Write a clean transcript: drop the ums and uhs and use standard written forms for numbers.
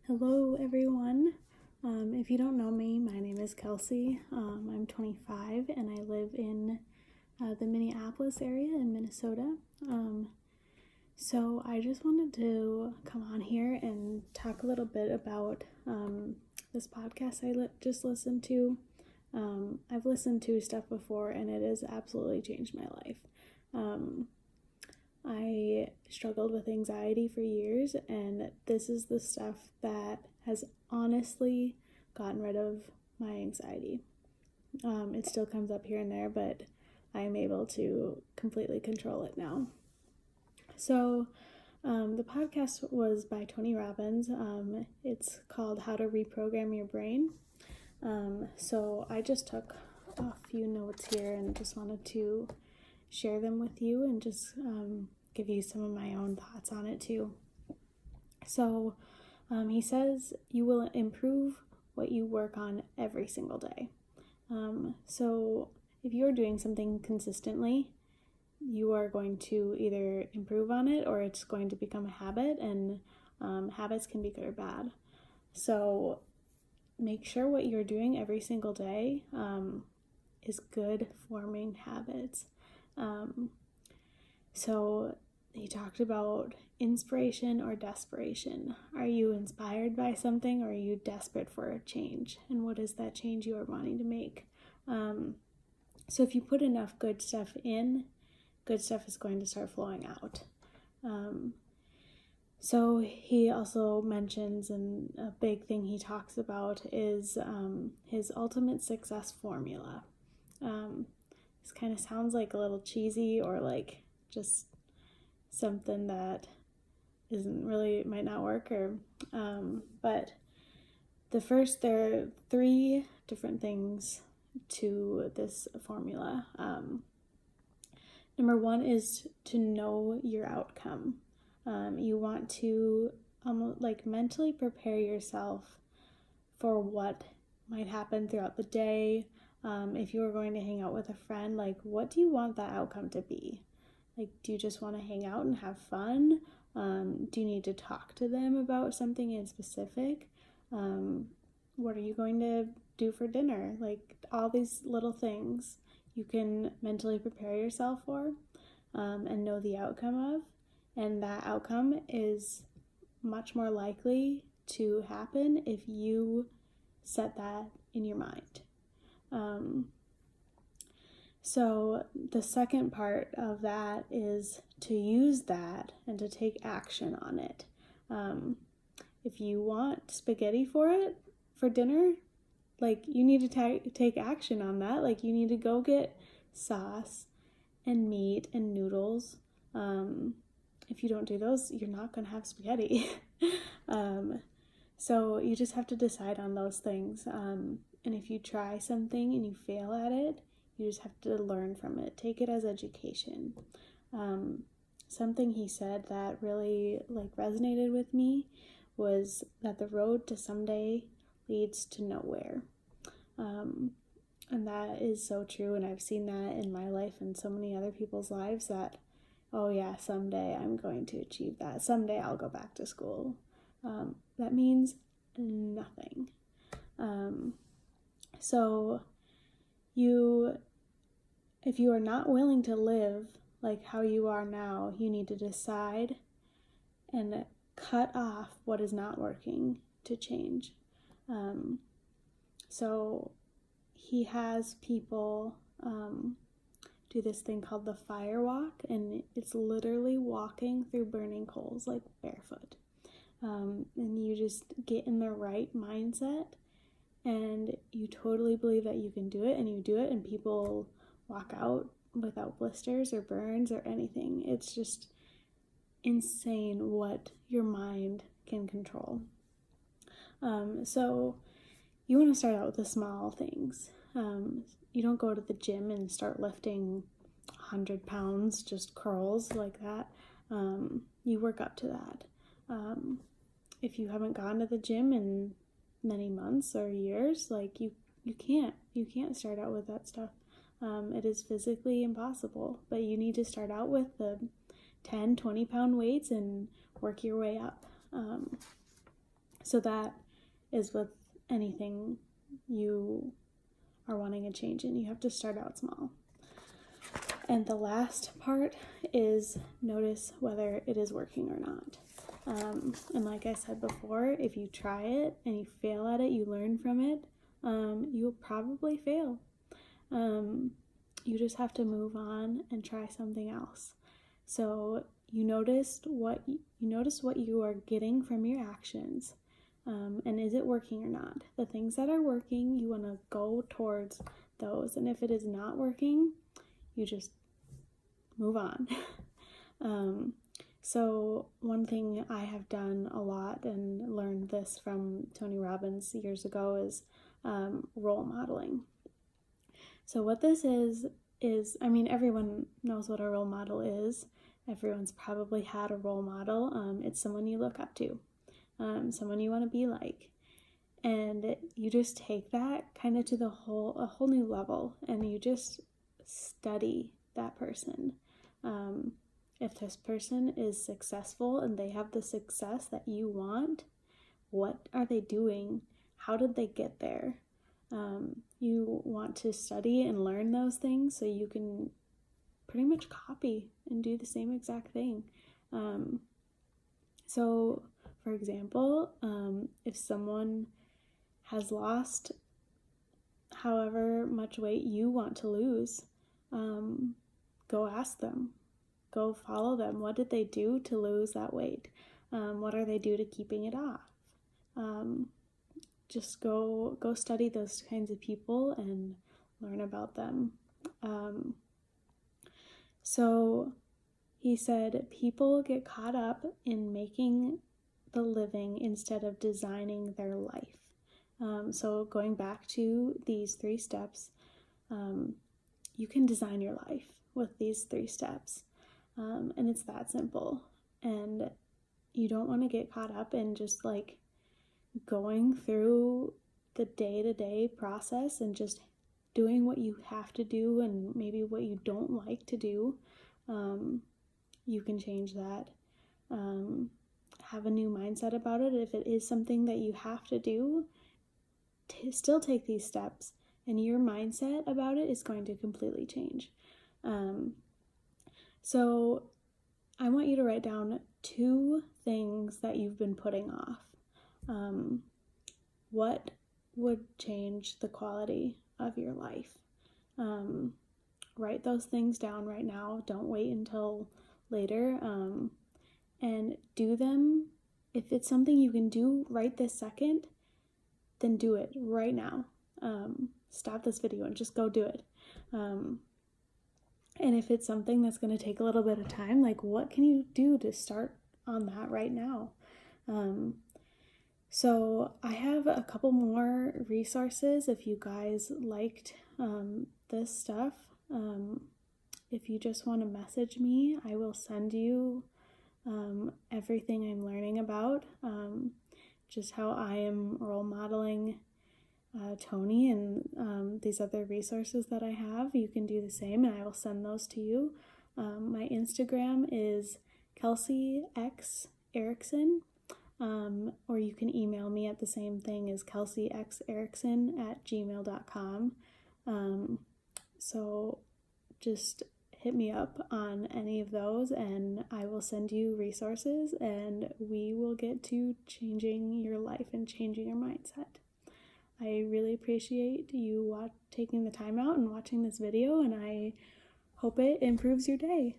Hello everyone. If you don't know me, my name is Kelsey. I'm 25 and I live in the Minneapolis area in Minnesota. So I just wanted to come on here and talk a little bit about this podcast I just listened to. I've listened to stuff before and it has absolutely changed my life. I struggled with anxiety for years, and this is the stuff that has honestly gotten rid of my anxiety. It still comes up here and there, but I am able to completely control it now. So the podcast was by Tony Robbins. It's called How to Reprogram Your Brain. So I just took a few notes here and just wanted to share them with you and just give you some of my own thoughts on it too. So he says you will improve what you work on every single day. So if you're doing something consistently, you are going to either improve on it or it's going to become a habit, and habits can be good or bad. So make sure what you're doing every single day is good forming habits. So he talked about inspiration or desperation. Are you inspired by something, or are you desperate for a change? And what is that change you are wanting to make? So if you put enough good stuff in, good stuff is going to start flowing out. So he also mentions, and a big thing he talks about is his ultimate success formula. This kind of sounds like a little cheesy, or like just something that might not work, but there are 3 different things to this formula. Number 1 is to know your outcome. You want to mentally prepare yourself for what might happen throughout the day. If you are going to hang out with a friend, what do you want that outcome to be? Do you just want to hang out and have fun? Do you need to talk to them about something in specific? What are you going to do for dinner? All these little things you can mentally prepare yourself for and know the outcome of. And that outcome is much more likely to happen if you set that in your mind. So the second part of that is to use that and to take action on it. If you want spaghetti for dinner, you need to take action on that. You need to go get sauce and meat and noodles. If you don't do those, you're not going to have spaghetti. So you just have to decide on those things. And if you try something and you fail at it, you just have to learn from it. Take it as education. Something he said that really resonated with me was that the road to someday leads to nowhere. And that is so true. And I've seen that in my life and so many other people's lives that, oh yeah, someday I'm going to achieve that. Someday I'll go back to school. That means nothing. So if you are not willing to live how you are now, you need to decide and cut off what is not working to change. So he has people do this thing called the fire walk, and it's literally walking through burning coals barefoot. And you just get in the right mindset and you totally believe that you can do it, and you do it, and people walk out without blisters or burns or anything. It's just insane what your mind can control. So you want to start out with the small things. You don't go to the gym and start lifting 100 pounds, just curls like that. You work up to that. If you haven't gone to the gym in many months or years, you can't start out with that stuff. It is physically impossible, but you need to start out with the 10, 20 pound weights and work your way up. So that is with anything you are wanting a change in. You have to start out small. And the last part is notice whether it is working or not. And like I said before, if you try it and you fail at it, you learn from it, you'll probably fail. You just have to move on and try something else. So you notice what you are getting from your actions, and is it working or not? The things that are working, you want to go towards those, and if it is not working, you just move on. So one thing I have done a lot and learned this from Tony Robbins years ago is role modeling. So what this is, I mean, everyone knows what a role model is. Everyone's probably had a role model. It's someone you look up to, someone you want to be like. And you just take that kind of to a whole new level, and you just study that person. If this person is successful and they have the success that you want, what are they doing? How did they get there? You want to study and learn those things so you can pretty much copy and do the same exact thing. So, for example, if someone has lost however much weight you want to lose, go ask them. Go follow them. What did they do to lose that weight? What are they do to keeping it off? Just go study those kinds of people and learn about them. So he said, people get caught up in making the living instead of designing their life. So going back to these 3 steps, you can design your life with these 3 steps. And it's that simple. And you don't want to get caught up in just like going through the day-to-day process and just doing what you have to do and maybe what you don't like to do. You can change that. Have a new mindset about it. If it is something that you have to do, still take these steps, and your mindset about it is going to completely change. So I want you to write down 2 things that you've been putting off. What would change the quality of your life? Write those things down right now. Don't wait until later. And do them. If it's something you can do right this second, then do it right now. Stop this video and just go do it. And if it's something that's going to take a little bit of time, like what can you do to start on that right now? So I have a couple more resources if you guys liked this stuff. If you just want to message me, I will send you everything I'm learning about, just how I am role modeling Tony and these other resources that I have. You can do the same, and I will send those to you. My Instagram is Kelsey X Erickson, or you can email me at the same thing as kelseyxerickson@gmail.com. So just hit me up on any of those, and I will send you resources, and we will get to changing your life and changing your mindset. I really appreciate you taking the time out and watching this video, and I hope it improves your day.